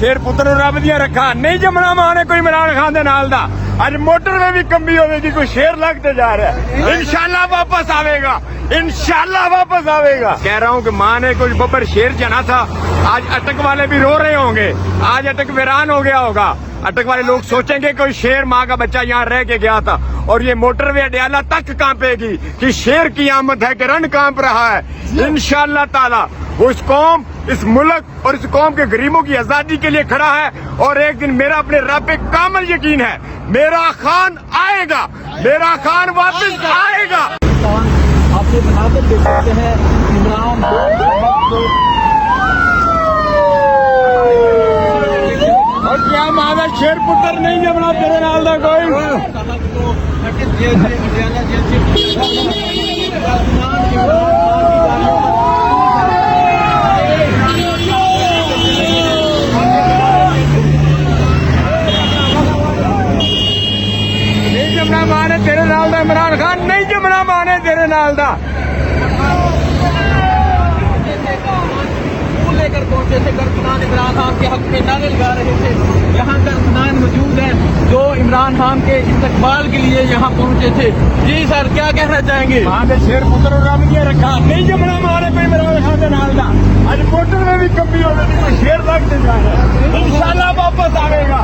शेर पुत्र रब दिया रखा नहीं जमना माने कोई इमरान खान दे नाल दा अज मोटर में भी कमी होगी कोई शेर लगते जा रहा है। इंशाल्लाह वापस आवेगा, इंशाल्लाह वापस आवेगा। कह रहा हूँ कि माँ ने कुछ बब्बर शेर जना था, आज अटक वाले भी रो रहे होंगे, आज अटक वीरान हो गया होगा। अटक वाले लोग सोचेंगे कोई शेर माँ का बच्चा यहाँ रह के गया था और ये मोटरवे अडियाला तक कांपेगी कि शेर की आमद है कि रण कांप रहा है। इंशाल्लाह ताला वो इस कौम, इस मुल्क और इस कौम के गरीबों की आजादी के लिए खड़ा है और एक दिन मेरा अपने रब पे कामल यकीन है, मेरा खान आएगा, मेरा खान वापस आएगा। आप ये बनाकर देख सकते हैं इमरान और क्या माना शेर पुत्र नहीं जमना तेरे नाल दा कोई। नहीं जमना माने तेरे नाल दा इमरान खान नहीं जमना माने तेरे नाल दा। लेकर पहुंचे थे कारकुनान इमरान खान के हक में नारे लगा रहे थे। यहाँ कारकुनान मौजूद हैं जो इमरान खान के इस्तकबाल के लिए यहाँ पहुंचे थे। जी सर, क्या कहना चाहेंगे? वहाँ पे शेर पुत्र रब दिया रखा नहीं जमना मारे कोई इमरान खान दे नाल दा आज मोटर में भी कमी होगी कोई शेर लगते जा रहा है। इंशाल्लाह वापस आवेगा।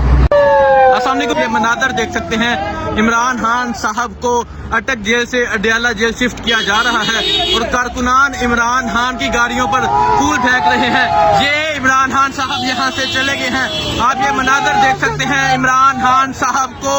सामने को ये मनाजर देख सकते हैं, इमरान खान साहब को अटक जेल से अडियाला जेल शिफ्ट किया जा रहा है और कारकुनान इमरान खान की गाड़ियों पर फूल फेंक रहे हैं। ये इमरान खान साहब यहाँ से चले गए हैं। आप ये मनाजर देख सकते हैं, इमरान खान साहब को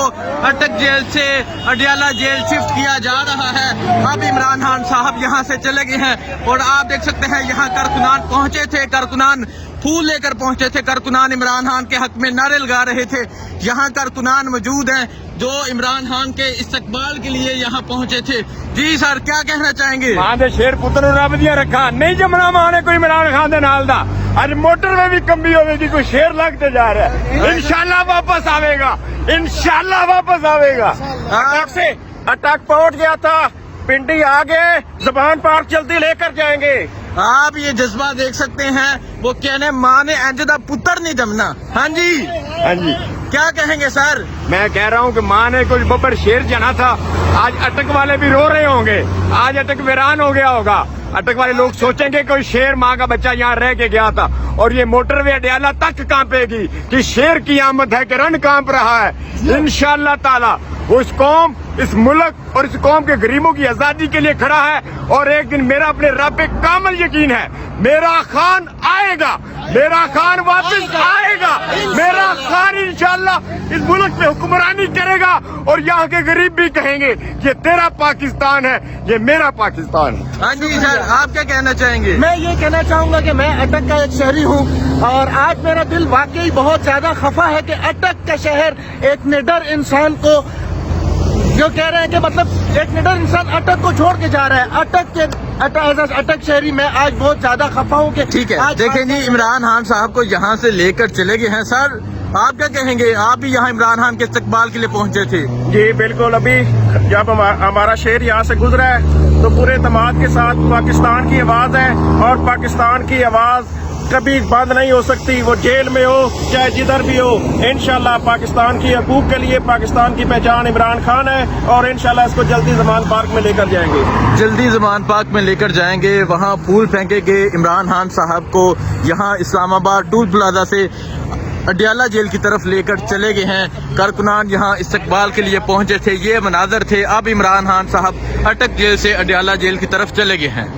अटक जेल से अडियाला जेल शिफ्ट किया जा रहा है। अब इमरान खान साहब यहाँ से चले गए हैं और आप देख सकते हैं यहाँ कारकुनान पहुंचे थे, कारकुनान फूल लेकर पहुंचे थे, कारकुनान इमरान खान के हक में नारे लगा रहे थे। यहाँ कारकुनान मौजूद हैं जो इमरान खान के इस्तकबाल के लिए यहाँ पहुंचे थे। जी सर, क्या कहना चाहेंगे? वहाँ पे शेर पुत्र रब दिया रखा नहीं जमना माने कोई इमरान खान दे नाल दा आज मोटर में भी कमी होगी कोई शेर लगते जा रहा है। इंशाल्लाह वापस आवेगा, इंशाल्लाह वापस आवेगा। अटक से अटक पहुंच गया था, पिंडी आ गए, ज़बान पार्क जल्दी लेकर जाएंगे। आप ये जज्बा देख सकते हैं, वो कहने माँ ने अंजदा पुत्र नहीं जमना। हाँ जी, हाँ जी, क्या कहेंगे सर? मैं कह रहा हूँ कि माँ ने कुछ बब्बर शेर जना था, आज अटक वाले भी रो रहे होंगे, आज अटक वीरान हो गया होगा। अटक वाले लोग सोचेंगे कोई शेर माँ का बच्चा यहाँ रह के गया था और ये मोटरवे अडियाला तक कांपेगी कि शेर की आमद है कि रण कांप रहा है। इंशाल्लाह ताला वो इस कौम, इस मुल्क और इस कौम के गरीबों की आजादी के लिए खड़ा है और एक दिन मेरा अपने रब पे कामल यकीन है, मेरा खान आएगा, मेरा खान वापस आएगा, मेरा खान इंशाल्लाह इस मुल्क पे हुक्मरानी करेगा और यहाँ के गरीब भी कहेंगे ये तेरा पाकिस्तान है, ये मेरा पाकिस्तान है। हाँ जी सर, आप क्या कहना चाहेंगे? मैं ये कहना चाहूंगा कि मैं अटक का एक शहरी हूँ और आज मेरा दिल वाकई बहुत ज्यादा खफा है कि अटक का शहर एक निडर इंसान को जो कह रहे हैं कि मतलब एक निडर इंसान अटक को छोड़ के जा रहा है। अटक शहरी में आज बहुत ज्यादा खफा हूँ कि ठीक है, देखें जी, इमरान खान साहब को यहाँ से लेकर चले गए हैं। सर, आप क्या कहेंगे? आप भी यहाँ इमरान खान के इस्तकबाल के लिए पहुँचे थे। जी बिल्कुल, अभी जब हमारा शेर यहाँ से गुजरा है तो पूरे तमाद के साथ पाकिस्तान की आवाज़ है और पाकिस्तान की आवाज़ कभी बंद नहीं हो सकती, वो जेल में हो चाहे जिधर भी हो। इंशाल्लाह पाकिस्तान की हकूक के लिए पाकिस्तान की पहचान इमरान खान है और इंशाल्लाह इसको जल्दी ज़मान पार्क में लेकर जाएंगे, जल्दी ज़मान पार्क में लेकर जाएंगे। वहाँ फूल फेंकेंगे इमरान खान साहब को। यहाँ इस्लामाबाद टूल प्लाजा से अडियाला जेल की तरफ लेकर चले गए हैं। कारकुनान यहाँ इस्तकबाल के लिए पहुंचे थे। ये मनाजर थे। अब इमरान खान साहब अटक जेल से अडियाला जेल की तरफ चले गए हैं।